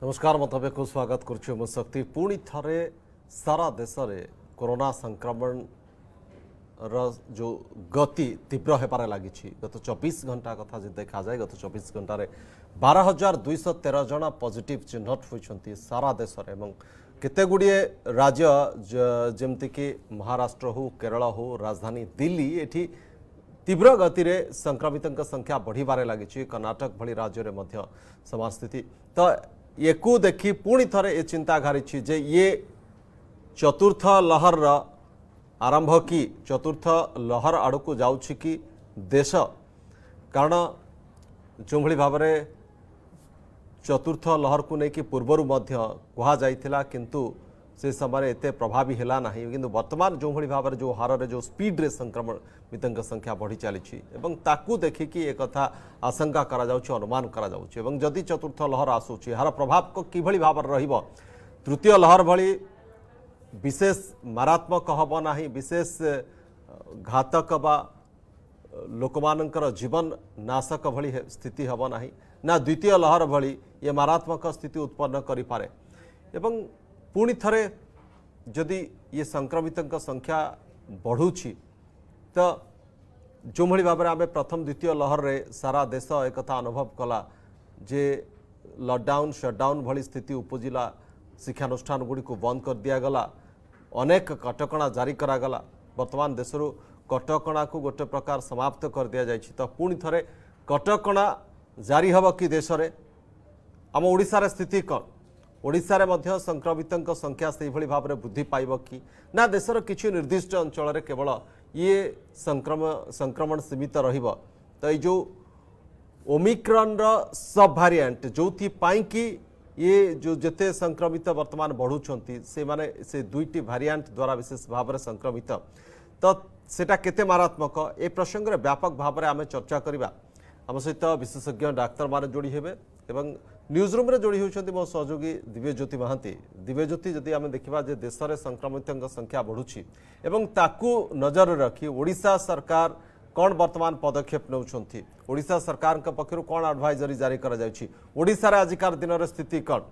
नमस्कार मतव्य को स्वागत करुँ शक्ति पुणी थे सारा देश में कोरोना संक्रमण जो गति तीव्र होबार लगी गत 24 घंटा कथा जो देखा जाए गत 24 घंटे 12,213 जन पॉजिटिव चिन्हट होती सारा देश में केते गुड़िए राज्य जमतीक महाराष्ट्र हो केरल हो राजधानी दिल्ली एठी तीव्र गति रे संक्रमितों संख्या बढ़िबारे लगी कर्नाटक भली राज्य में समान स्थिति तो ये को देखी पुणी थे ये चिंता घारी जे ये चतुर्थ लहर आरंभ की चतुर्थ लहर आड़ को जाऊँ कि देश कारण जो भाव में चतुर्थ लहर को लेकिन पूर्वर कहुला किंतु से समय एते प्रभावी है ना किंतु वर्तमान जो भाव में जो हार जो स्पीड रे संक्रमितों संख्या बढ़ी चली ताकू देखिकी एक कथा आशंका अनुमान जदि चतुर्थ लहर आसूची यार प्रभाव को किभली भाव रहिबो तृतीय लहर भली विशेष मारात्मक हम ना विशेष घातक बा लोकमानंकर जीवन नाशक भली स्थिति हम ना ना द्वितीय लहर भली ये मारात्मक स्थिति उत्पन्न करि पारे एवं पुणी थे जदि ये संक्रमितों संख्या बढ़ुची तो जो भाई भाव में आम प्रथम द्वितीय लहर रे सारा देश एक अनुभव कला जे लॉकडाउन शटडाउन भली स्थिति उपजिला शिक्षानुष्ठान गुड़ी को बंद कर दिगला अनेक कटकणा जारी करागला वर्तमान देश कटकणा को गोटे प्रकार समाप्त कर दि जाए तो पुणी थे कटकणा जारी हम कि देश में आम ओडिशार स्थिति कौन ओडिशा रे मध्य संक्रमितों संख्या से भाव में वृद्धि पाइब कि ना देशर किसी निर्दिष्ट अंचल केवल ये संक्रमण सीमित रहिब तो ये जो ओमिक्रॉन सब वेरिएंट जो कि ये जो जेते संक्रमित वर्तमान बढ़ुंट से माने से दुईटी वेरिएंट द्वारा विशेष भाव में संक्रमित तो सेटा केते मारात्मक ए प्रसंग में व्यापक भाव में आम चर्चा करवा आम सहित विशेषज्ञ डाक्तर मान जोड़ी हेबे एवं न्यूज रूम रे जोड़ी होती मो सहयोगी दिव्यज्योति महांती दिव्यज्योति जदि आम देखा देश में संक्रमितों संख्या बढ़ुची एवं ताकू नजर रखी ओडिशा सरकार कौन वर्तमान पदक्षेप नौछंती ओडिशा सरकार पक्षर कौन एडवाइजरी जारी करा जायछि ओडिशा रे आजिकार दिन रे स्थिति कौन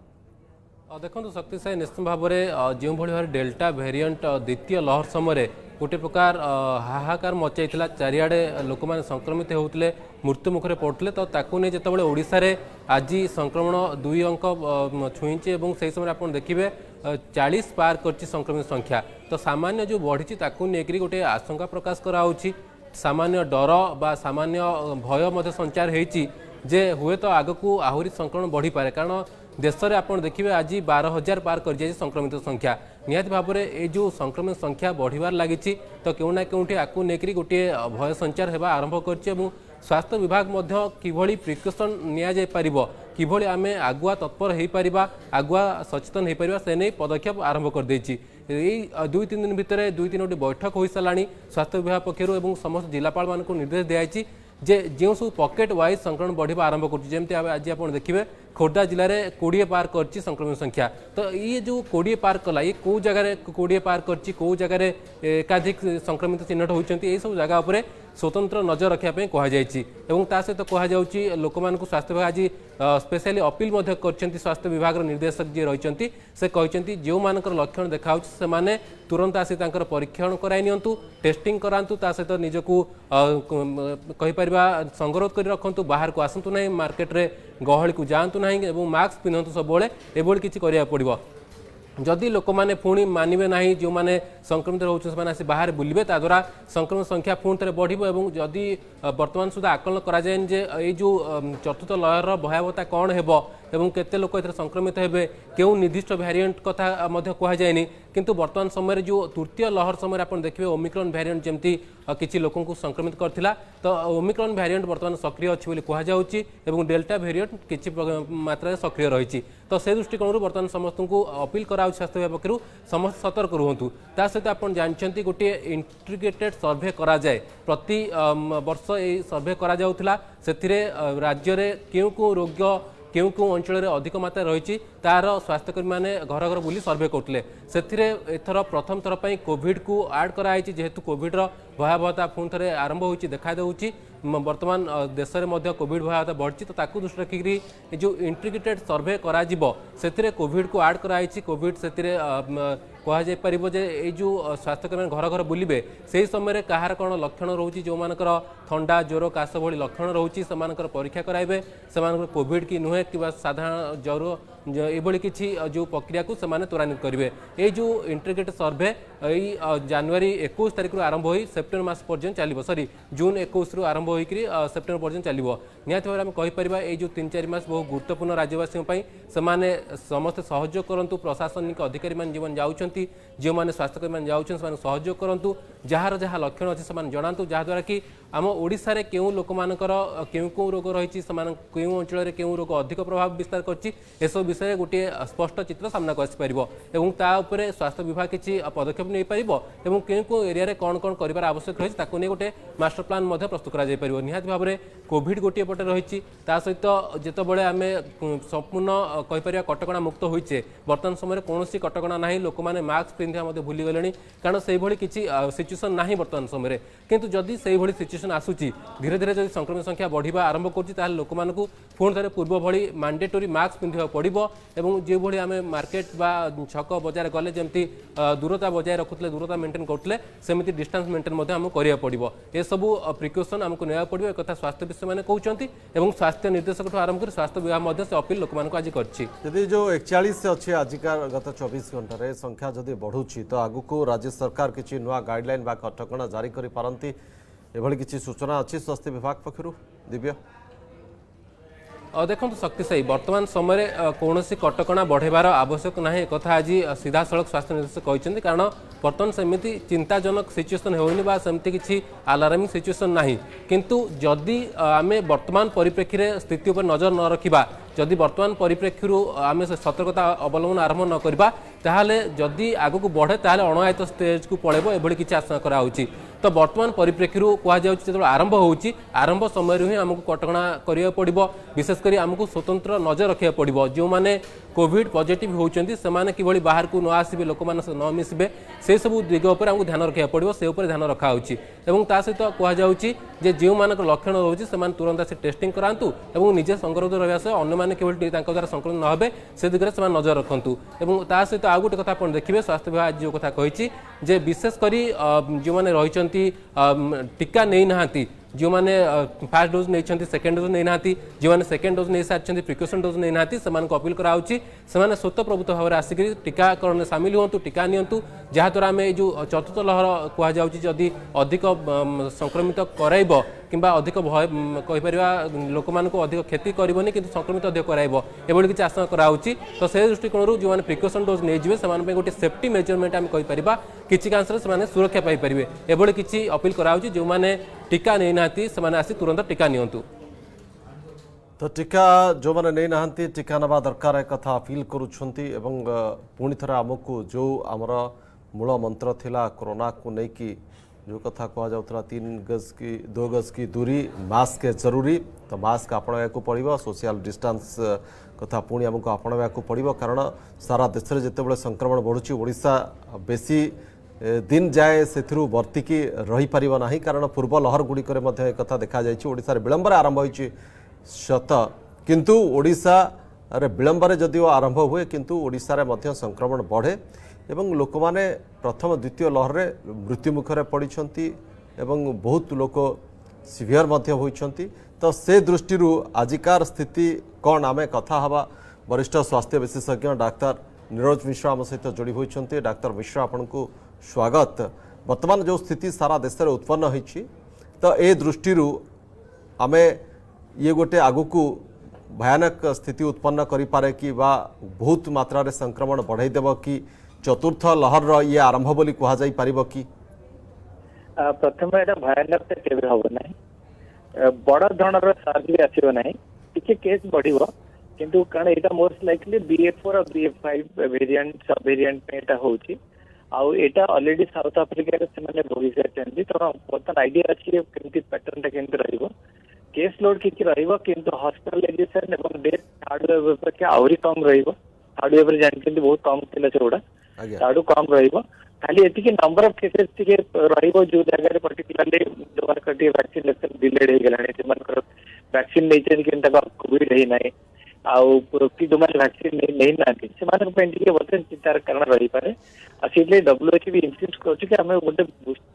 देखो शक्तिशाली निश्चित भाव में जो भाई डेल्टा वेरिएंट द्वितीय लहर समय गोटे प्रकार हाहाकार मचाई चारिआडे लोक मैंने संक्रमित होते मृत्यु मुखरे पड़ते तो ताकू नहीं जिते ओडिशा रे आज संक्रमण 2 अंक छुईचे और से समय आप देखिए 40 पार कर संक्रमित संख्या तो सामान्य जो बढ़ी ताकू लेकर गोटे आशंका प्रकाश कराऊँच सामान्य डर बा सामान्य भय संचार होती जे हुए तो आग को आहरी संक्रमण बढ़ी पारे कारण देश में आप देखिए आज 12,000 पार कर जाए संक्रमित संख्या निहाती भाव में ये जो संक्रमित संख्या बढ़िबार लगी तो क्यों ना क्योंटी आपको लेकर गोटे भय संचार होगा आरंभ कर स्वास्थ्य विभाग किभली प्रिकसन नि पारिबो किभली आमे आगुआ तत्पर हो पारिबा आगुआ सचेतन हो पारिबा से नहीं पदक्षेप आरंभ कर देछि यही 2-3 दिन भितर 2-3 बैठक हो साराणी स्वास्थ्य विभाग पक्षर और समस्त जिलापाल मान निर्देश दिखाई जे जो सब पॉकेट वाइज संक्रमण बढ़िबा आरंभ करछि आज आप देखिए खोर्धा जिले में 20 पार कर संक्रमित संख्या तो ये जो 20 पार कला ये कौ जगह 20 पार कर कौ जगह एकाधिक संक्रमित चिन्हट होती यही सब जगह पर स्वतंत्र नजर रखापी कहुई सहित कहुच्छी लोक मानक स्वास्थ्य विभाग आज स्पेशली अपील कर स्वास्थ्य विभाग निर्देशक जी रही से कहते जो मान लक्षण देखा से तुरंत आसी परीक्षण कराई नियंतु टेस्टिंग करातु सहित निजक कहीपर संगरोध कर रखु बाहर को आसतु ना मार्केट रे गहली को जातु ना मास्क पिंधतु सब एभली किसी करा पड़ो जदि लोक मैंने पुणी मानवे ना जो मैंने संक्रमित रोचे आसी बाहर बुलवे द्वारा संक्रमित संख्या पुणी थे बढ़ो और जदि वर्तमान सुधा आकलन कराए जे ये जो चतुर्थ लहर भयावहता कौन है एवं केते लोक ए संक्रमित हेबे क्यों निर्दिष्ट वेरिएंट कथा कहुए किंतु वर्तमान समय जो तृतीय लहर समय आप देखिए ओमिक्रॉन वेरिएंट जमती किसी लोक संक्रमित करथिला तो ओमिक्रॉन वेरिएंट वर्तमान सक्रिय अच्छी कहुच्छी और डेल्टा वेरिएंट किसी मात्रा सक्रिय रही तो से दृष्टिकोण वर्तमान समस्त को अपील करा स्वास्थ्य विभाग पक्षर समस्त सतर्क रुहतु सहित आप जानते गोटे इंटीग्रेटेड सर्भे करा जाए प्रति वर्ष ये सर्भे करा जाउथिला सेथिरे राज्य रे क्यों रोग क्यों क्यों अंचल अधिक मात्रा रही तार स्वास्थ्यकर्मी मैंने घर घर बुली सर्वे करते एथर प्रथम थर पर कोविड को आड कराई जेहेतु कोविड भयावहता पुणी थे आरंभ हो देखा दूँ बर्तमान देश में कोविड भयावहता बढ़ी तो ताकू दृष्टि रखिक जो इंटीग्रेटेड सर्वे कर कोविड को आड कराई कोविड से कहुपर जे जो स्वास्थ्यकर्मी घर घर बुलवे से समय कहार कौन लक्षण रोचे जो मानकर थंडा ज्वर काश भली लक्षण रोचे से परीक्षा कराइबे से कोविड की नुहे कि साधारण ज्वर ये किसी जो प्रक्रिया को सेमाने त्वरान्वित करेंगे ये जो इंटीग्रेटेड सर्वे यही जनवरी 21 तारीख आरंभ हो सेप्टेम्बर मास पर्यंत चलो सॉरी जून 21 रु आरंभ होकर सेप्टेम्बर पर्यंत चलो निहत भाव में कहीपर ये जो 3-4 मास बहुत गुरुत्वपूर्ण राज्यवासी से समस्त सहयोग करूँ प्रशासनिक अधिकारी मैंने जो जाऊँच जो मैंने स्वास्थ्यकर्मी मैंने जाऊँ सहयोग करूँ जार जहाँ लक्षण अच्छे से जनातु जहाद्वारा कि आम ओडिशा रे केउ लोक मानकर केउ रोग रही केउ अंचल केउ रोग अधिक प्रभाव विस्तार करसब विषय गोटे स्पष्ट चित्र सामना को आसपार और तापर स्वास्थ्य विभाग किसी पदक्षेप नहीं पार केउ एरिया रे कौन कौन कर आवश्यक रही नहीं गोटे मास्टर प्लान प्रस्तुत कर निहत भाव में कोविड गोटे पटे रही सहित जितेबाला आम संपूर्ण कहीपर कटकणा मुक्त होचे बर्तमान समय कौन कटकणा ना लोक मैंने मास्क पिंधा भूली गले कारण से किसी सिचुएसन ना बर्तमान समय किंतु जदि से सिचुएसन आसूची धीरे धीरे जब संक्रमित संख्या बढ़िया आरंभ कर लोक मानू पुणी थे पूर्व भली मैंडेटोरी मास्क पिंधा पड़ो और जो भाई आम मार्केट बा छक बजार गले जमी दूरता बजाय रखुले दूरता मेंटेन करते सेमती डिस्टेंस मेंटेन आमको करा पड़ो ये सब प्रिकसन आमको ना पड़ो एक स्वास्थ्य विषय मैंने कहते और स्वास्थ्य निर्देशक आरंभ कर स्वास्थ्य विभाग से अपील लोक आज कर जो 41 अच्छे आजिकार गत 24 घंटे संख्या जदि बढ़ुची तो आगु राज्य सरकार किसी नुआ गाइडलाइन बा कटकणा जारी कर पारती एभली किसी सूचना अच्छी स्वास्थ्य विभाग पक्षर दिव्य देखो शक्तिशायी वर्तमान समय कौन कटकणा बढ़ेबार आवश्यक ना एक आज सीधा सड़क स्वास्थ्य निर्देशक कहते कारण बर्तमान सेमती चिंताजनक सिचुएसन होनी सेमती किसी आलार्मिंग सिचुएसन ना किंतु जदि आम वर्तमान परिप्रेक्षी में स्थिति पर नजर न रखा जदि वर्तमान परिप्रेक्षी आम सतर्कता अवलंबन आरंभ न करवा ताहले जदि आगक बढ़े ताहले अणआयत स्टेज को पड़ेबो एभली किसी आशा कराउची तो वर्तमान परिप्रेक्षी कहुँ आरंभ होची आरंभ समय ही आमको कटकणा करिया पड़िबो विशेषकर आमको स्वतंत्र नजर रखा पड़िबो जो माने कोविड पॉजिटिव होउचंती सेमाने किभली बाहर को न आसीबे लोक मान से न मिसबे से सब दिग उपर आमको ध्यान रखा पड़िबो से उपर ध्यान रखा होची एवं ता सहित कहुँ जे जो मानक लक्षण रोचे से तुरंत से टेस्टिंग करातु और निजे संक्रमित रहा सह अन्य मैंने केवल द्वारा संक्रमित न हे से दिगरे से नजर रखु और ता सहित आउ गोटे कथा आपन देखिए स्वास्थ्य विभाग जो कथा कही जे विशेषकर जो मैंने रही टीका नहीं नहांती जो मैंने फास्ट डोज नहीं सेकेंड डोज नहीं नहांती जो मैंने सेकेंड डोज नहीं सारी प्रिकॉशन डोज नहीं नहांती से अपील कराउची से स्वतः प्रभुत्व भाव में आसिक टीकाकरण सामिल हूँ टीका नियंतु जहाद्वारा आम जो चतुर्थ लहर कहुँगी अधिक संक्रमित कराइब किंबा अधिक भय कहीपर लोक मान अधिक क्षति करनी कि संक्रमित अधिक कराइब एभली किसी आशा कराऊँगी तो से दृष्टिकोण जो मैंने प्रिकॉशन डोज नहीं से गोटे सेफ्टी मेजरमेंट आम कहीपर किसी कांश से सुरक्षा पाइपर एभली किसी अपील कराऊँगी जो मैंने टीका नहीं नाती से आसी तुरंत टीका नियंतु तो टीका जो मैंने नहीं नहांती टीका नवा दरकार एक कथा अपील करुछंती एवं पुणी थरे आमको जो आमर मूल मंत्र थिला कोरोना को लेकिन जो कथा कहुला 2 गज की दूरी मास्क जरूरी तो मास्क आपणा को पड़ो सोशल डिस्टेंस कथा पुणी आमको आपणा को पड़ो कारण सारा देश में जिते संक्रमण बढ़ुची ओडिशा बेसी दिन जाए से वर्तिकी रही पारिबो नाही कारण पूर्व लहर गुड़िक कथा देखा ओडिशा रे विलंबर आरंभ होइछि सत किंतु ओडिशा रे विलंबर जदिओ आरंभ हुए किंतु ओडिशा रे मध्य संक्रमण बढ़े एवं लोक माने प्रथम द्वितीय लहर रे मृत्यु मुखरे पड़िछंती एवं बहुत लोक सिवियर मध्य होइछंती तो से दृष्टि आजिकार स्थिति कौन आमे कथा हवा वरिष्ठ स्वास्थ्य विशेषज्ञ डाक्तर नीरज मिश्रा आम सहित जोड़ी होइछंती डाक्तर मिश्रा आपन को स्वागत वर्तमान जो स्थिति सारा देश में उत्पन्न होइछि तो ए दृष्टि आमे ये गोटे आगुकू भयानक स्थिति उत्पन्न करि पारे कि बा बहुत मात्रा रे संक्रमण बढ़ाई देव कि चतुर्थ लहर ये आरंभ बोली कहा जाई पारिबो कि प्रथम एटा भयानक ते केबे होबो नाही बड़ धरणर सार्स भी आसीबो नाही टिके केस बढ़िबो किंतु कारण एटा मोस्ट लाइकली BA4 और BA5 वेरिएंट सब वेरिएंट में एटा होची आउ एटा ऑलरेडी साउथ अफ्रिका रे से माने भोगी सारचंदी तो पता आईडिया अछि केमती पैटर्न टा केमती रहइबो केस लोड किछि रहइबो किंतु हॉस्पिटलाइजेशन एवं डेथ थर्ड वेव अपेक्षा आउरी कम रहइबो हार्डवेयर पर जानते बहुत कम थिला सेगुड़ा आज्ञा ताडू कम रहिबो खाली एतिकी नंबर ऑफ केसेस टिके रहिबो जो जगह रे पर्टिकुलरली जो मार्केट वैक्सीनेशन डिलेड हे गलानी से मानकर वैक्सीन नै चेंज किन तक कोविड हे नै आउ कि जो माने वैक्सीन नै ना से मानक पे टिके बतन चिंतार कारण रहि पारे असिले डब्ल्यूएचओ भी इंसिस्ट करछ कि हमें गोटे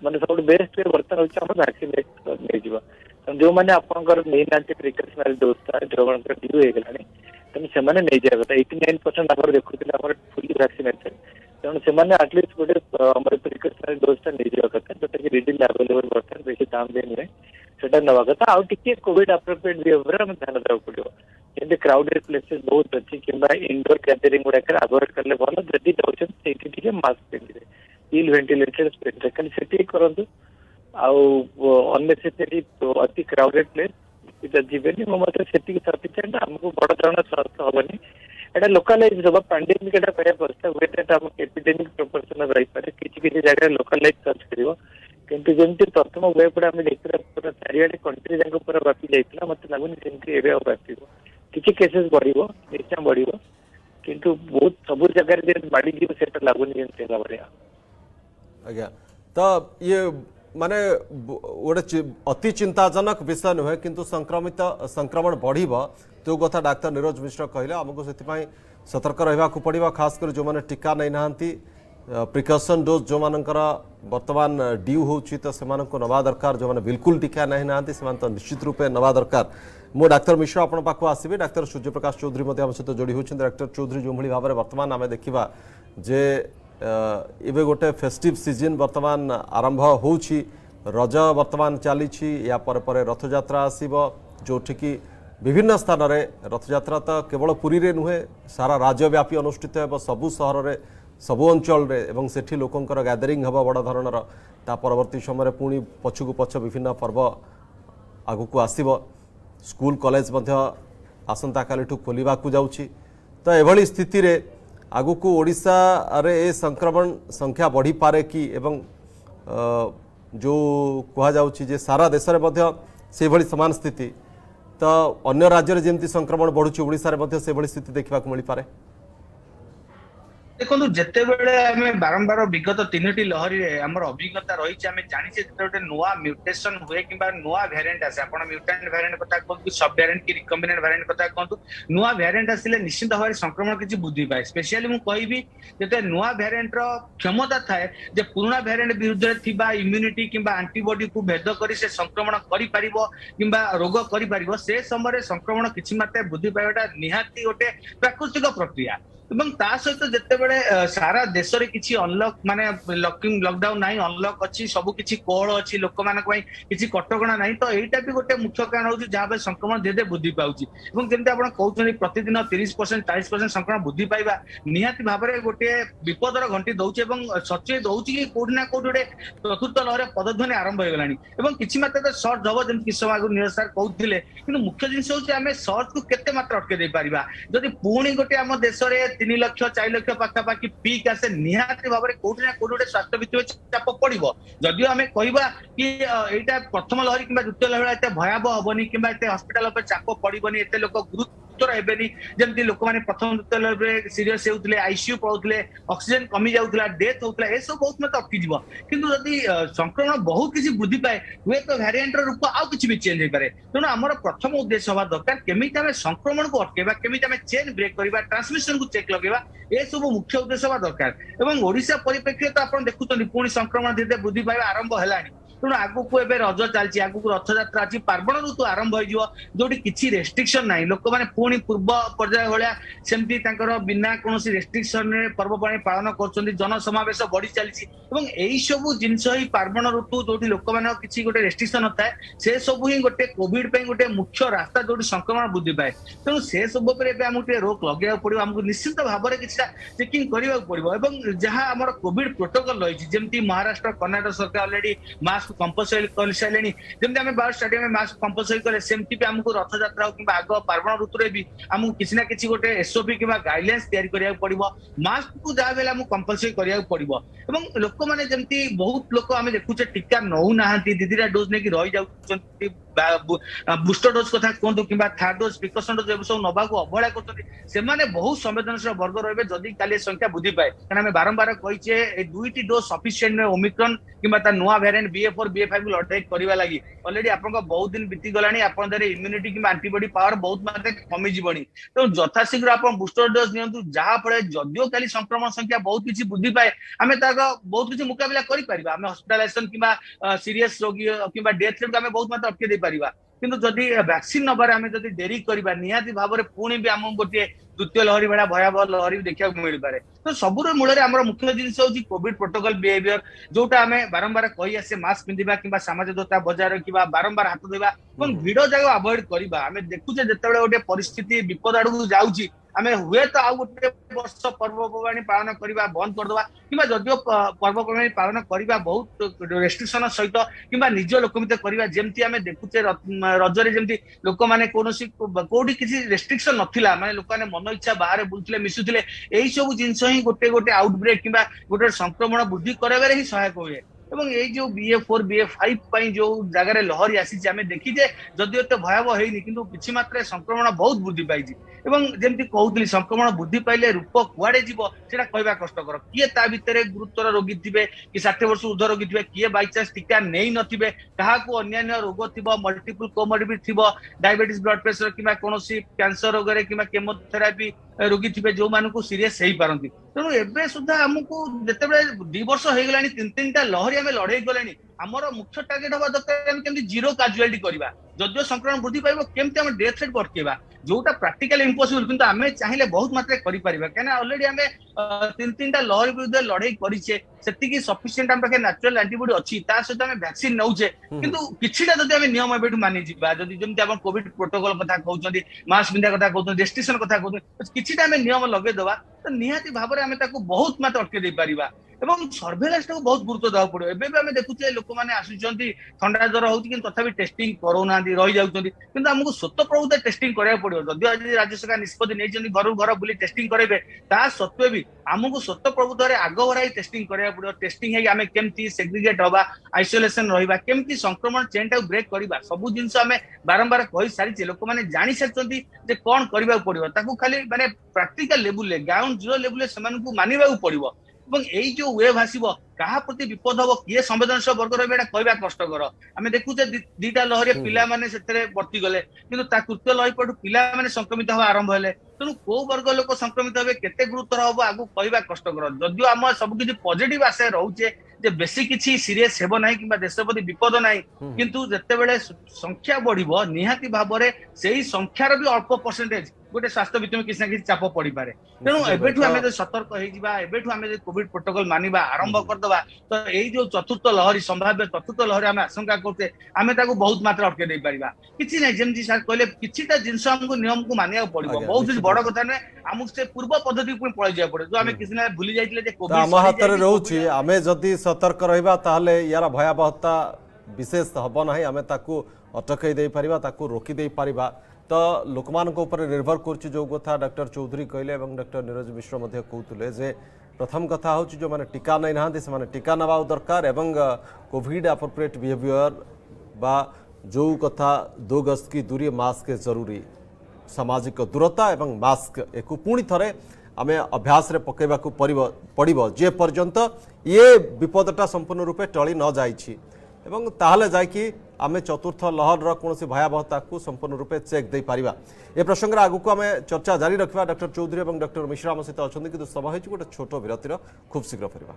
माने सब बेस्ट वे वर्तन होछ हम वैक्सीन नै जीवा जो माने आपनकर नै नांते प्रिकॉशनरी डोज था जो मानकर ड्यू हे गलानी तने से माने नै जाय बता 89% आगर देखुतिला हमर फुली वैक्सीनेटेड तेणु से आटलिस्ट गोटे आम प्रिकॉशनरी डोज नै जाय कथा जोटा कि रिडील अवेलेबल वर्तन बेसी दाम दे नुहे सेटा नवा कथा आउ टिके कोविड अप्रोप्रिएट बिहेवियर हम ध्यान देवा पड़ो जैसे क्राउडेड प्लेसेस बहुत अच्छी कि इंडोर गैदरिंग गुड़ा अवॉइड करले भल जदि जाउछन सेठी टिके मास्क पिंधिबे हिल वेंटिलेटेड स्पेस लेकिन सेठी करंतु आउ अननेसेसरी अति क्राउडेड प्लेस इटा जीवेनी मो मत सेठी सफिशिएंट हमको बड़ धरण स्वास्थ्य होबनी एटा लोकलाइज जब पैंडेमिक एटा कया पड़ता वेट हम एपिडेमिक प्रोपोर्शन रही पारे किछि जगह लोकलाइज सर्च करिवो किंतु जमती प्रथम वेव पर हम देखिरा पूरा चारियाडे कंट्री जाक पूरा व्यापी जाइतला मत लागुनी सेमती एबे व्यापीबो किछि केसेस बढ़िबो निश्चय बढ़िबो किंतु बहुत सब जगह रे बाडी जीव सेट लागुनी जेंते लाबरिया आज्ञा तो ये माने गोटे अति चिंताजनक विषय नुहे किंतु संक्रमण बढ़िबो तो कथा डाक्टर नीरज मिश्र कहले हमको से सतर्क रहा पड़ो खास कर जो मैंने टीका नहीं नांती प्रिकॉशन डोज जो मानकर वर्तमान ड्यू होची तो से नवा दरकार जो मैंने बिल्कुल टीका नहीं नांती से तो निश्चित रूपे नवा दरकार मो डाक्टर मिश्र आपण पाखु आसबि डाक्टर सूर्यप्रकाश चौधरी आम सहित जोड़ी होती डाक्टर चौधरी जो भाई भाव में वर्तमान आम देखा जे एबे गोटे फेस्टिव सीजन वर्तमान आरंभ होची रज वर्तमान चली या पर रथयात्रा आसीबो जोठिकी विभिन्न स्थान रे रथयात्रा तो केवल पुरी रे नुहे सारा राज्यव्यापी अनुष्ठित हो सबु सहर रे सबु अंचल रे एवं सेठी लोकंकर गैदरिंग हबो बड़ धरणर ता परवर्ती समय पुणी पछकु पछ विभिन्न पर्व आगुक आसीबो स्कूल कॉलेज मध्य आसंता कालीठू खोलिबाकू जाउची तो एभली स्थिति रे आगुक ओडिशा रे ए संक्रमण संख्या बढ़ी पारे कि एवं जो कहा जाउची जे सारा देश रे मध्य से भली समान स्थिति तो अन्य राज्य जमी संक्रमण बढ़ुची ओडिशा रे मध्य से भली स्थिति देखा मिल पारे देखो जिते बड़े बारंबार विगत 3टी लहरी आम अभिज्ञता रही जानी गोटे नुआ म्यूटेशन हुए कि नुआ वेरिएंट आसे आप म्यूटेंट वेरिएंट कथा कहतु सब वेरिएंट कि रिकम्बिनेंट वेरिएंट कथा कहतु नुआ वेरिएंट आसिले निश्चित भाव में संक्रमण किसी वृद्धि पाए स्पेशली मुझे कहबी जो नुआ वेरिएंट क्षमता थाए जे पुराना वेरिएंट विरुद्ध थिबा इम्यूनिटी कि एंटीबॉडी को भेद कर से संक्रमण करि रोग कर से समय संक्रमण किसी मात्रा वृद्धि पाइबाटा निहाती गोटे प्राकृतिक प्रक्रिया এবং তা সହିତ যেতেবেলে সারা দেশরে কিছু অনলক মানে লকডাউন নাই অনলক ଅଛି ସବୁ କିଛି କୋହଳ ଅଛି ଲୋକମାନଙ୍କ ପାଇଁ କିଛି କଟକଣା ନାହିଁ ତ ଏଇଟା ବି ଗୋଟେ ମୁଖ୍ୟ କାରଣ ହଉଛି ଯାହା ପାଇଁ ସଂକ୍ରମଣ ଧୀରେ ଧୀରେ ବୃଦ୍ଧି ପାଉଛି ଏବଂ ଯେମିତି ଆପଣ କହୁଛନ୍ତି ପ୍ରତିଦିନ 30% 40% ସଂକ୍ରମଣ ବୃଦ୍ଧି ପାଇବା ନିହାତି ଭାବରେ ଗୋଟେ ବିପଦର ଘଣ୍ଟି ଦଉଛି ଏବଂ ସଚେତ ଦଉଛି କି କୋଉଠି ନା କୋଉଠି ଗୋଟେ ଚତୁର୍ଥ ଲହର ପଦଧ୍ୱନି ଆରମ୍ଭ ହେଇଗଲାଣି ଏବଂ କିଛି ମାତ୍ରାରେ ସର୍ଟ ହବ ଯେମିତି କିଛି ସମୟ ଆଗରୁ ନିରଜ ସାର୍ କହୁଥିଲେ କିନ୍ତୁ ମୁଖ୍ୟ ଜିନିଷ ହଉଛି ଆମେ ସର୍ଟକୁ କେତେ ମାତ୍ରା ଅଟକେଇ ଦେଇପାରିବା ଯଦି ପୁଣି ଗୋଟେ ଆମ ଦେଶରେ 3 लाख 4 लाख पाखापाखि पीक आसे निहाती भाव में कोठी ना कोठी गोटे स्वास्थ्य भित्तिक चाप पड़ो जदिও आम कहवा कि एटा प्रथम लहरी कि द्वितीय लहरी एत भयावह हेनी कि हस्पिटाल चाप पड़ोनी एत लोक गुरुत्व हेनी जमी लोक मैंने प्रथम द्वितीय लहरी सीरीयस होते आईसीयू पड़ुले ऑक्सीजन कमी जाऊला डेथ होता है सब बहुत मत अटकी किंतु जदि संक्रमण बहुत किसी वृद्धि पाए हुए तो वेरिएंट रूप आउ किसी भी चेंज हो पाए तेणु आम प्रथम उद्देश्य हवा दरकार केमी संक्रमण को अटकेबा केमी चेन ब्रेक करवा ट्रांसमिशन को चेक लगे ए सब मुख्य उद्देश्य हवा दरकार एवं ओडिशा परिप्रेक्षी तो आप देखुं पुणी संक्रमण धीरे वृद्धि पाइबा आरंभ है तेणु आगू एवं रज चलती आगू रथयात्रा अच्छी पार्वण ऋतु आरंभ हो किसी रेस्ट्रिक्शन ना लोक मैंने पुणी पूर्व पर्याय भाया सेमती बिना कौन रेस्ट्रिक्शन पर्वपर्वाणी पालन कर जनसमावेश बढ़ी चली यही सब जिनस ही पार्वण ऋतु जो लोक मान किसी गोटे रेस्ट्रिक्शन नए से सब ही गोटे कोविड गोटे मुख्य रास्ता जो संक्रमण वृद्धि पाए तेणु से सब आमको रोक लगे पड़ो आमको निश्चित भाव में किसी चेकिंग करने पड़ो जहाँ आम कोविड प्रोटोकॉल रही जमी महाराष्ट्र कर्णाटक सरकार ऑलरेडी मास्क कंपलसरी कर सारे जमी आम बाहर स्टाडियम में मास्क कंपलसरी कले सेमती भी आमको रथयात्रा कि आग पार्वण ऋतु भी आमको किसी ना किसी गोटे एसओपी कि गाइडलाइंस तैयारी पड़ो मास्क को जहाँ भी आमको कंपलसरी करा पड़ो लोक मैंने जमी बहुत लोक आम देखुचे टीका नौ ना दीदीटा डोज नहीं रही जाऊँ बुस्टर डोज कथा कहतु कि थर्ड डोज प्रिकॉशन डोज सब नवा को अवहेला करते बहुत संवेदनशील वर्ग रही जदि काली संख्या वृद्धि पाए कहना आम बारंबार कहीचे दुईटी डोज सफिशिएंट ओमिक्रॉन कि नुआ वेरिएंट BA4 BA5 लड़ाई करने लगी ऑलरेडी आप बहुत दिन बीती गलानी आप इम्यूनिटी कि एंटीबॉडी पावर बहुत मात्रा कमी जीवनी तो यथाशीघ्र आप बूस्टर डोज नियंतु जहाँ फल जदियो काली संक्रमण संख्या बहुत किसी वृद्धि पाए आम बहुत किसी मुकाबला करें आम हॉस्पिटलाइजेशन कि सीरियस रोगी कि डेथ रेट आम बहुत मात्रा अटके पारिबा किंतु जदि वैक्सीन नबार आम जदि डेरी करबा निहाती भाव पुणी भी आम गोटे द्वितीय लहरी भाया भयावह लहरी देखा मिल पारे तो सबुर मूल आम मुख्य जिनस हूँ कोविड प्रोटोकॉल बिहेवियर जोटा आम बारंबार कही आसे मास्क पिंधा कि सामाजिक दूरता बजाय रखा बारंबार हाथ धोवा भिड़ जगह अवॉइड करवा आम देखुचे जिते गोटे परिस्थिति विपद आड़क जाऊँगी आम हुए तो आउ गोटे वर्ष पर्वपर्वाणी पालन करवा बंद करदे कि जदियो पर्वपर्वाणी पालन करवा बहुत रेस्ट्रिक्शन सहित कि निज लोकमित करवा जमती आम देखुचे रजरे जमती लोक मैंने कौटी किसी रेस्ट्रिक्शन नथिला माने लोक मैंने मन इच्छा बाहर बुलुले मिशुले यही सब जिनस ही गोटे गोटे आउटब्रेक कि गोटे संक्रमण वृद्धि करार ही सहायक हुए এবং এই যে BA4 BA5 পাই जो জায়গায় লহরি আসিছে আমি দেখি যে যদিও এত ভয়াবহ হয়নি কিন্তু কিছু মাত্রায় সংক্রমণ বহুত বৃদ্ধি পাইছি এবং যেমতি কହୁଥିଲି সংক্রমণ বৃদ্ধি পাইলে রূপ কুয়াড়ে যাব সেটা কইবা কষ্টকর কিয়ে তা ভিতরে গুরুতর রোগী থিবে কি 60 ବର୍ଷ ঊর্ধ্ব রোগী থিবে কিয়ে বাই চান্স টিকা নেই নথিবে কাহাকু अन्य रोग থিব মল্টিপল কোমরবিড থিব ডায়াবেটিস ব্লড প্রেশर কিংবা কোনोसी ক্যান্সর रोगरे কিংবা কেমোথেরাপি रोगी थे जो मानक सीरीयस हो पारती तेणु एवं सुधा आमको जिते 2 वर्ष हो गला 3-3टा लहरी आम लड़े गले आमर मुख्य टार्गेट हवा दरकार जीरो काजुआलिटी करवा जदियो संक्रमण वृद्धि पाइब केमती आम डेथ रेट अटकेबा जोटा प्रैक्टिकली इम्पॉसिबल किंतु आमे चाहिए बहुत मात्रा करि परिबा कहना ऑलरेडी आमे 3-3टा लहरी विरुद्ध लड़ाई करिचे सेतिकी सफिशिएंट आम पाखे नेचुरल एंटीबॉडी अछि ता सहित आमे वैक्सीन नौचे किंतु किछिटा जदि आमे नियम एबेठु मानि जिबा जदि जेमति आपण कोविड प्रोटोकॉल कथा कहउछन्ती मास्क पिंधा कथा कहउछन्ती रेस्ट्रिक्शन कथा कहउछन्ती किछिटा आमे नियम लगे दबा तो निहाती भाबरे आमे ताको बहुत मात्रा अटके दे परिबा एवं सर्वेलेंस को बहुत गुरुत्व देवा पड़ो एबे आमे देखुचे लोक माने आसुचंती ठंडा ज्वर होउची कि तथापि टेस्टिंग करोना दी रहि जाउचंती किंतु हमको स्वतः प्रभुता टेस्टिंग करिया पड़ो जदि आज राज्य सरकार निष्पत्ति नै जंती घर घर बुली टेस्टिंग करेबे ता सत्वे भी हमको स्वतः प्रभुतारे आगो भराई टेस्टिंग करिया पड़ो टेस्टिंग है आमे केमती सेग्रीगेट होबा आइसोलेशन रहिबा केमती संक्रमण चेन टा ब्रेक करबा सब जिंस आमे बारंबार कहि सारिचे लोक माने जानि सारचंती जे कोन करबा पड़िबो ताकू खाली माने प्रैक्टिकल लेवल ले ग्राउंड जीरो लेवल ले समान को मानिबा पड़िबो এবং এই যে ওয়েভ আসিব কাহা প্রতি বিপদ হব কিয়ে সংবেদনশীল বর্গ রহবে এটা কইবা কষ্টকর আমি দেখুছে দুইটা লহরে পিলা মানে সেতরে বর্তি গলে কিন্তু তা তৃতীয় লহরি পটু পিলা মানে সংক্রমিত হওয়া আরম্ভ হলে তেণু কোউ বর্গ লোক সংক্রমিত হবে কেতে গুরুতর হব আগু কইবা কষ্টকর যদিও আমার সব কিছু পজিটিভ আশা রହୁছে যে বেশি কিছু সিরিয়াস হেব নাই কিংবা দেশ প্রতি বিপদ নাই কিন্তু যেতেবেলে সংখ্যা বড়িব নিহাতি ভাବରେ সেই সংখ্যার भी অল্প परसेंटेज गोटे स्वास्थ्य भितर किसी ना किसी चाप पड़ी पारे तेणु एबेठु आमे जो सतर्क हो जिबा एबेठु आमे जो कोविड प्रोटोकॉल मानिबा आरंभ कर दबा तो एई जो चतुर्थ लहरी संभाव्य चतुर्थ लहरी आमे आशंका करते आमे ताको बहुत मात्रा अटके दे परिबा किछि नै जेमति सर कहले किछिटा जिंस हमको नियम को मानिया पड़िबो बहुत ही बड़ कथा नै हमको से पूर्व पद्धति को पळै जाय पड़े जो आमे किछि ना भूली जाइतले जे कोविड आम हाथ रे रहउछि आमे जदि सतर्क रहिबा ताहले यार भयावहता विशेष हब नाही आमे ताको अटकै दे परिबा ताको रोकी दे परिबा तो लोक ऊपर निर्भर कर जो कथा डॉक्टर चौधरी कहले डॉक्टर नीरज मिश्र कहते जे प्रथम कथा हूँ जो मैंने टीका नहीं ना से टीका नवा दरकार एवं कोविड एप्रोप्रिएट बिहेवियर बा जो कथा 2 गज की दूरी मास्क जरूरी सामाजिक दूरता एवं मास्क एक पुणी थे आम अभ्यास पकेबा पड़ो जे पर्यंत ये विपदटा संपूर्ण रूपे टली न जाइछि एवं ताहले जाइकी आमे चतुर्थ लहर कौन भयावहता को संपूर्ण रूपे चेक दे पारिबा ए प्रसंग आगु को आम चर्चा जारी रखा डॉक्टर चौधरी और डॉक्टर मिश्रा आम सहित अच्छा कि समय हो गोटे छोट विरतिर खूब शीघ्र फेरबा।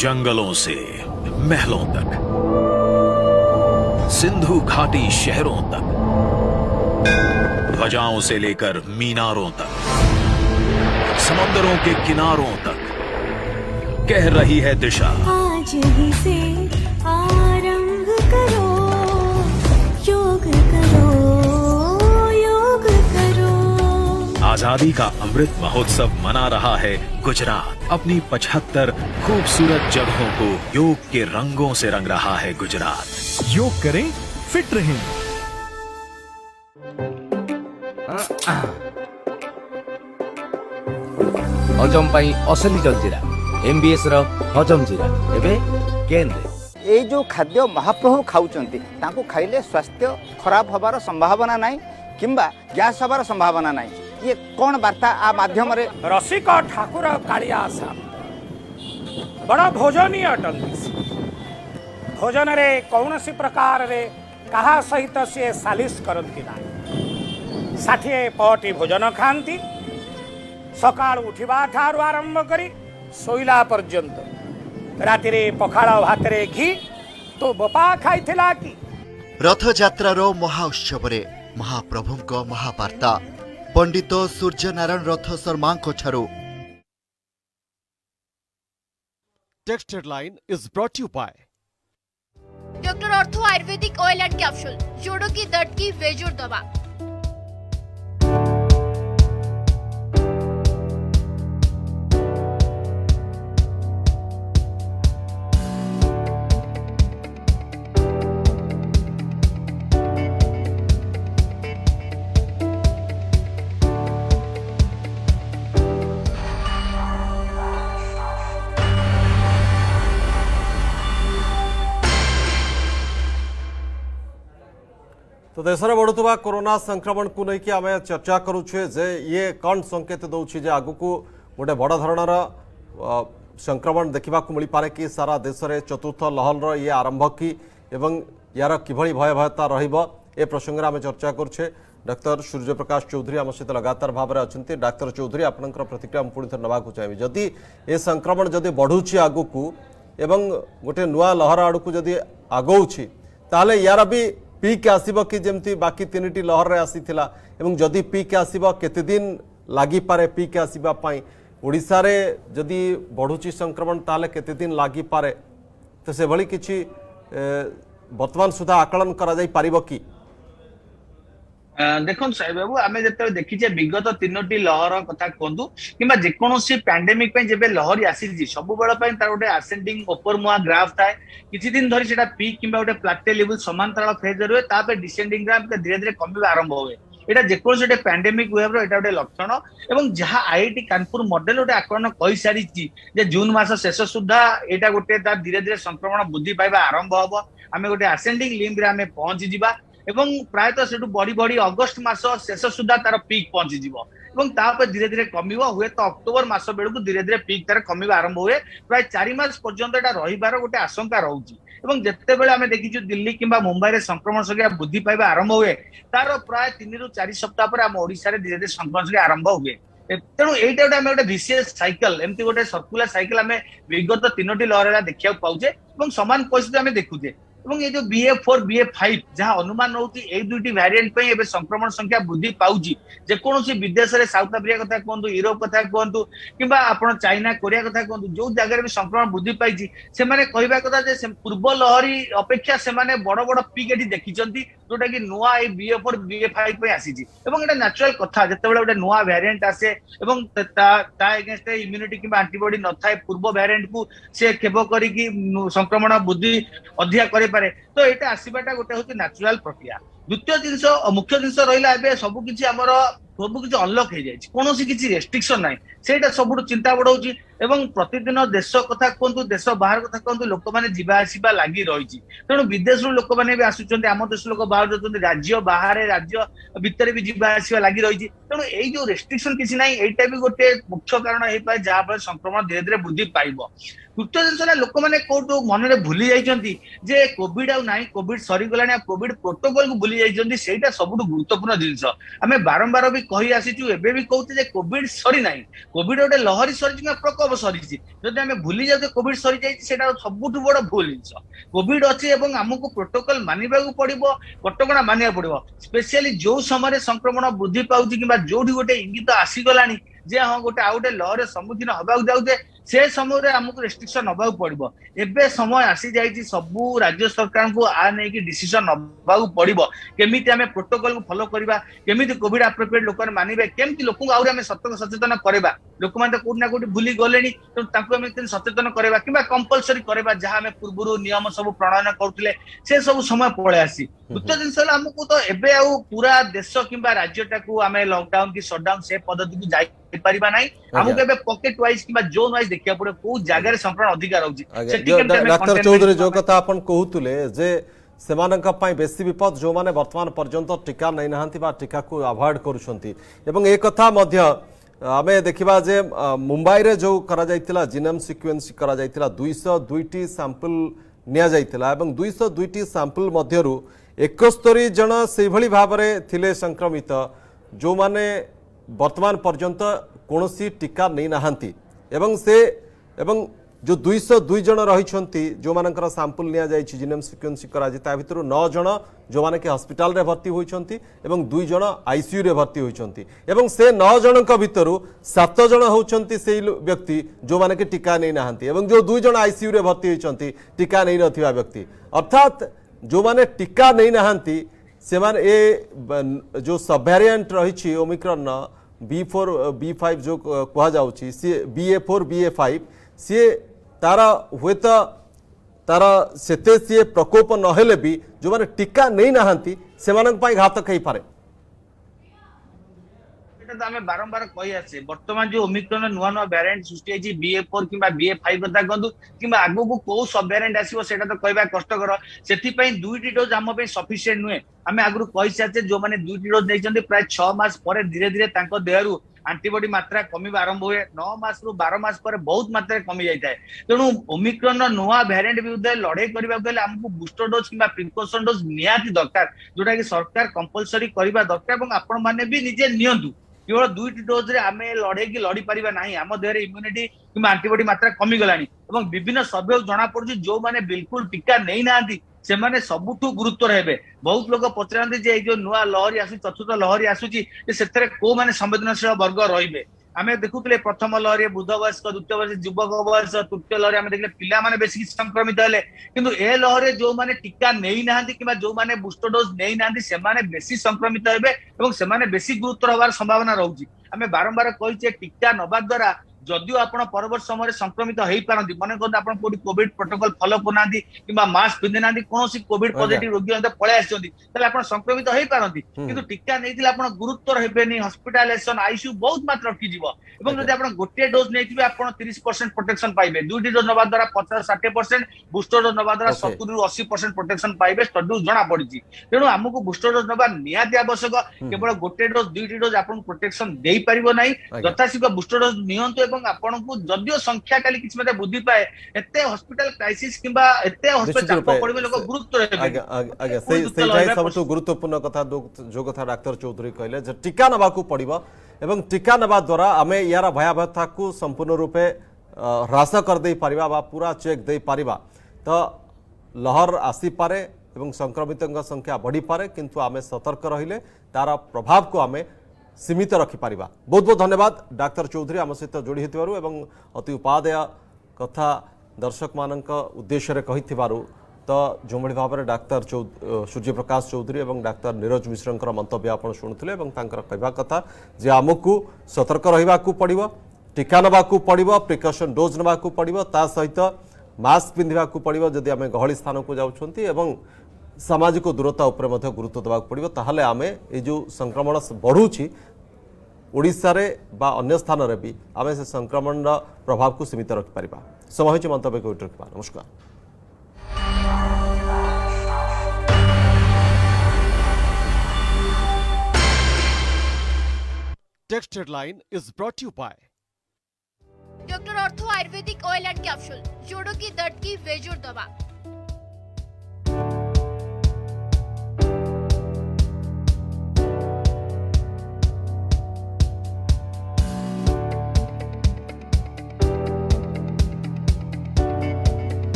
जंगलों से महलों तक, सिंधु घाटी शहरों तक, ध्वजाओं से लेकर मीनारों तक, समंदरों के किनारों तक, कह रही है दिशा आज ही से आरंभ करो, योग करो, योग करो। आजादी का अमृत महोत्सव मना रहा है गुजरात। अपनी 75 खूबसूरत जगहों को योग के रंगों से रंग रहा है गुजरात। योग करें, फिट रहें। हजम पाई असली जलजीरा MBS रो हजम जीरा एबे केन रे ये जो खाद्य महाप्रभु खाऊंचे तांको खाइले स्वास्थ्य खराब हबार संभावना नहीं किंबा गैस हबार संभावना नहीं। ये कौन वार्ता आ माध्यम रे रसिक ठाकुर कालिया साहब बड़ा भोजनीय अटंती भोजन रे कौन सी प्रकार रे कहा सहित सी सालिश करती ना 60 पटी भोजन खाती सकाळ उठिबा ठारू आरंभ करी शोइला पर्यंत राति रे पखाड़ भात रे घी तो बपा खाइथिला कि रथयात्रार महाउत्सव रे महाप्रभुଙ୍କ महावार्ता पंडित सूर्यनारायण रथ शर्मा ठारू। Text headline is brought you by doctor ortho Ayurvedic oil and capsule, जोड़ों की दर्द की बेजोड़ दवा। तो देश में बढ़ुवा कोरोना संक्रमण को लेकिन आम चर्चा करुचे जे ये कौन संकेत दौर जे आगु को गोटे बड़ धरणर संक्रमण देखा मिल पारे कि सारा देश में चतुर्थ लहर ये आरंभ कि एवं यार किभली भयावहता रहिबो ए प्रसंग में आम चर्चा करुचे। डॉक्टर सूर्यप्रकाश चौधरी आम सहित लगातार भाव में अच्छा। डॉक्टर चौधरी आपनकर प्रतिक्रिया पुणी थे नाक चाहिए जदि ए संक्रमण जदि बढ़ुची आगु को एवं गोटे नुआ लहर आड़ को जदि आगौछि ताले यार भी पीक आसीबो कि जेमती बाकी 3टी लहर रे आसीथिला एवं जदि पीक आसीबो केते दिन लागि पारे पीक आसीबा पई ओडिसा रे जदि बढ़ुची संक्रमण ताले केते दिन लागि पारे तो से भली किछि वर्तमान सुधा आकलन करा जाई पारिबो कि देखो साई बाबू आम जो देखीचे विगत 3टी लहर कथा कहतु कि जेकोसी पैंडेमिक जेबे लहरी आसी सब बेल तार गोटे आसेंडिंग ओपर मुआ ग्राफ थाए किछि दिन धरी सेटा पीक किंबा गोटे प्लाटे लेवल समांतराल फेज रुए तापर डिसेंडिंग ग्राफ धीरे धीरे कमिबा आरंभ हुए। एटा जेकोसी गोटे पैंडेमिक वेव रो एटा गोटे लक्षण एवं जहां आईआईटी कानपुर मॉडल गोटे आकलन कहि सारी जे जून मास शेष सुधा एटा गोटे तार धीरे धीरे संक्रमण वृद्धि पाइबा आरंभ हबो। आमे गोटे आसेंडिंग लिम्ब रे आमे पहुंची जिबा एवं प्रायतः से बढ़ी बढ़ी अगस्त मास शेष सुधा तार पीक पहुंची जीवो एवं तापर धीरे धीरे कमिबो हुए तो अक्टोबर मास बेलू धीरे धीरे पीक तार कमिबा आरंभ हुए प्राय 4 मास पर्यंत एटा रहिबार गोटे आशंका रहउची एवं जत्ते बेले आमे देखिछु दिल्ली किंबा मुंबई रे संक्रमण संख्या वृद्धि पाइबा आरंभ हुए तार प्राय 3 रु 4 सप्ताह पर आम ओडिसा रे धीरे धीरे संक्रमण संख्या आरंभ हुए। तेणु एटा गोटे आमे गोटे विशेष साइकिल एमती गोटे सर्कुलर साइकिल आमे विगत 3टी लहर देखिया पाउचे एवं समान परिस्थिति आमे देखुचे एवं ये जो BA4 BA5 जहां अनुमान रहउची ए दुईटी वेरिएंट पे एबे संक्रमण संख्या वृद्धि पाउची जेकोसी विदेश रे साउथ अफ्रीका कथा कहंतु यूरोप कथा कहंतु किंबा आपण चाइना कोरिया कथा कहंतु जो जगह भी संक्रमण वृद्धि पाइची से माने कहबा कथा जे पूर्व लहरी अपेक्षा से माने बड़ बड़ पीक एटी देखिचंती जोटा कि नुआ ए BA4 BA5 पे आसीची एवं एटा नेचुरल कथा जतेबेले गोटे नुआ वेरिएंट आसे एवं ता अगेंस्ट इम्यूनिटी किंबा एंटीबॉडी न थाए पूर्व वेरिएंट को से खेब करी कि संक्रमण वृद्धि अधिक करे पारे तो एटा आसीबाटा गोटे होची नेचुरल प्रक्रिया। द्वितीय जिनस मुख्य जिनस रहिला एबे सब किछि हमर सब किछि अनलॉक हे जाय कोनोसी किछि रेस्ट्रिक्शन नाही सेटा सबुठ चिंता बढौची एवं प्रतिदिन देश कथा कहतु देश बाहर कथा कहतु लोक माने जीवा आसीबा लागि रहिछि तेणु विदेश रो लोक माने भी आसुचंती आम देश लोक बाहर जतुंती राज्य बाहर राज्य भीतर भी जीवा आसीबा लागि रहिछि तेणु एई जो रेस्ट्रिक्शन किछि नाही एटा भी गोटे मुख्य कारण हे पाए जहा पर संक्रमण धीरे धीरे वृद्धि पाइबो। तृतीय जिनस लोक माने कोटो मन रे भूली जाइचंती जे कोविड आ नाही कोविड सरी गलानी कोविड प्रोटोकॉल को भूली जाइचंती सेटा सबुठ गुरुत्वपूर्ण जिनस आमे बारंबार भी कहि आसीचु एबे भी कहते जे कोविड सरी नाही कोविड गोटे लहरी सरी कि प्रकोप सरी जदि आमे भूली जाउ कोविड सरी जाइछि सेटा सबुठ बड़ भूल जिनस कोविड अछि एवं हमको प्रोटोकॉल मानिबा को पड़िबो कटकणा मानिया पड़िबो स्पेशली जो समय संक्रमण वृद्धि पाउछि किबा जोठी गोटे इंगित आसी गलानी जे हां गोटे आ गोटे लहर सम्मुखीन हबाक जाउजे से समय आमको रेस्ट्रिक्शन नबाक पड़ो एबे समय आसी जाइए सबू राज्य सरकार को आ नहीं कि डिसीजन नबाक पड़ो केमी आम प्रोटोकॉल को फॉलो करवा केमी कोविड एप्रोप्रिएट लोक मानवे केमती लोक आम सतर्क सचेतन करवा लोक मैंने कौट ना कौट भूली गले तो सचेतन करवा कि कंपलसरी करवा जहाँ आम पूर्व नियम सब प्रणयन करुले से सब समय पड़े आसी द्वितीय जिनस आमको तो एबे आउ पूरा देश किंबा राज्यटा को आम लॉकडाउन की शटडाउन से पद्धति को जाई परिबा नाही हमको एबे पॉकेट वाइज किंबा जोन वाइज देखिया पड़े को जगह रे संक्रमण अधिक रहउची डॉक्टर चौधरी जो कथा अपन कहूतले जे सेमानका पाई बेसी विपद जो माने वर्तमान पर्यंत टीका नै नाहंती बा टीका को अवॉइड करूछंती एवं ए कथा मध्य आमे देखिबा जे मुंबई रे जो करा जायतिला जीनोम सीक्वेंस करा जायतिला 202 टी सैंपल निया जायतिला एवं 202 टी सैंपल मध्यरु 71 जन से भली भाबरे थिले संक्रमित जो माने वर्तमान पर्यंत कोनोसी टीका नै नाहंती एवं जो 202 जन रही जो मानकर सैंपल निया जायछि जीनोम सीक्वेंस करा ता भितर 9 जन जो माने कि हॉस्पिटल रे भर्ती होइछंती एवं 2 जन आईसीयू रे भर्ती होइछंती एवं से 9 जन का भितर 7 जन होउछंती से व्यक्ति जो माने कि टीका नै नाहंती एवं जो 2 जन आईसीयू रे भर्ती होइछंती टीका नै नथिबा व्यक्ति अर्थात जो माने टीका नै नाहंती से माने ए जो सब वेरिएंट रही ओमिक्रॉन B4 B5 जो कहा जाउछि सी BA4 BA5 सी तारा हुए तो तारा सेते सी प्रकोप नहेले भी जो माने टीका नहीं नाहंती से मानक पाई घातक हेई पारे तो आम बारंबार कही आसे बर्तमान जो ओमिक्रॉन नुआ नुआ वेरिएंट सृष्टि होइछि BA4 किंबा BA5 कथा कहंतु किंबा आगो को को सब वेरिएंट आसीबो सेटा तो कहबा कष्टकर सेति पई दुईटी डोज हम पे सफिशिएंट नुए आम आगु कहि साचे जो माने दुईटी डोज नै प्राय 6 मास पर धीरे धीरे तांको देहरु एंटीबॉडी मात्रा कमी आरंभ हुए 9 मास रु 12 मास पर बहुत मात्रा कमी जाए तेणु ओमिक्रॉन नुआ वेरिएंट विरुद्ध लड़ाई करने आमको बूस्टर डोज कि प्रिकॉशन डोज निहाती दरकार जोटा कि सरकार कंपलसरी करबा दरकार और आपण माने भी निजे नियंतु केवल 2टी डोज रे आमे लड़े की लड़ी परिबा नाही आम देह इम्यूनिटी कि एंटीबॉडी मात्रा कमी गलानी एवं विभिन्न सर्वे जना पड़ुछि जो माने बिल्कुल टीका नै नांती से माने सबुठु गुरुत्व रहबे बहुत लोग पचरांती जे जो नुआ लहरी आसु चतुर्थ लहरी आसुची सेतरे को माने संवेदनशील वर्ग रहिबे आमे देखुतले प्रथम लहरी बुध वयस्क द्वितीय वयस्क युवक वयस तृतीय लहरी आमे देखले पिला माने बेसी संक्रमित हेले किंतु ए लहरी जो माने टीका नै नांती किबा जो माने बूस्टर डोज नै नांती से माने बेसी संक्रमित हेबे एवं से माने बेसी गुरुतर होबार संभावना रहउची आमे बारंबार कहिचे टीका नबा द्वारा जदियो आपण परवर्त समय संक्रमित हो पारती मन कर आप कोविड प्रोटोकॉल फॉलो करना कि मास्क पिंधि ना कौन कोविड पॉजिटिव रोगी पलि आसती संक्रमित हो पारती किंतु टीका नहीं आप गुरुत्व हेनी हॉस्पिटलाइजेशन आईसीयू बहुत मात्रा अटकी जब आप गोटे डोज नहीं आप 30% प्रोटेक्शन पाइबे 2टी डोज नवा द्वारा 50-60% बूस्टर डोज नवा द्वारा 70-80% प्रोटेक्शन पाइबे स्टडी जना पड़ी तेणु आमको बूस्टर डोज नवा निहाती आवश्यक केवल गोटे डोज 2टी डोज आपको प्रोटेक्शन दे पारिबो नाही यथाशीघ्र बूस्टर डोज नियंतु एवं आपनको जदियो संख्या काली किछ मते बुद्धि पाए एते हॉस्पिटल क्राइसिस किबा एते हॉस्पिटल चाप पड़बे लोक गुरुत्व रहबे आगे से जाय सबसे गुरुत्वपूर्ण कथा जो कथा डॉक्टर चौधरी कहले जे टीका नबा को पड़िबो एवं टीका नबा द्वारा आमे यार भयावहता को संपूर्ण रूपे ह्रास कर दे पारिबा बा पूरा चेक दे पारिबा तो लहर आसी पारे एवं संक्रमितों संख्या बढ़ी पारे किंतु आमे सतर्क रहिले तार प्रभाव को आमे सीमित रखिपर बहुत बहुत धन्यवाद डॉक्टर चौधरी आम सहित जोड़ी होतिबारु एवं अति उपादेय कथा दर्शक मानक उद्देश्य कही तो जो भाव में डॉक्टर सूर्यप्रकाश चौधरी और डॉक्टर नीरज मिश्र मंतव्य आप शुणुते कहवा कथा जे आमको सतर्क रहा पड़ो टीका नवाक पड़ो प्रिकॉशन डोज नवाक पड़ो ता सहित मास्क पिंधा पड़ो जदि आम गहली स्थान को जाऊँ सामाजिक दूरता उपरे मध्य गुरुत्व देवाक पड़ो ताहले आमे ये जो संक्रमण बढ़ुची ओडिशा रे बा अन्य स्थान रे भी आमे से संक्रमण प्रभाव को सीमित रखि परिबा समय होछि मंतव्य को रखिबा नमस्कार। Text headline is brought to you by doctor ortho Ayurvedic oil and capsule जोड़ों की दर्द की बेजोड़ दवा।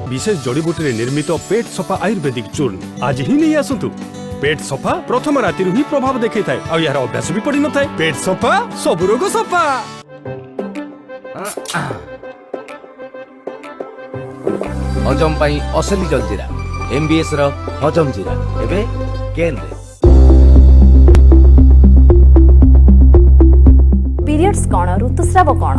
विशेष जड़ीबूटी निर्मित पेट सफा आयुर्वेदिक चूर्ण आज ही नहीं आसतु। पेट सफा प्रथम राति ही प्रभाव देखै थाए आ यार अभ्यास भी पड़ी न थाए पेट सफा सब रोग सफा हजम पाई असली जलजीरा एमबीएस रो हजम जीरा एबे केन रे पीरियड्स कौन ऋतुस्राव कौन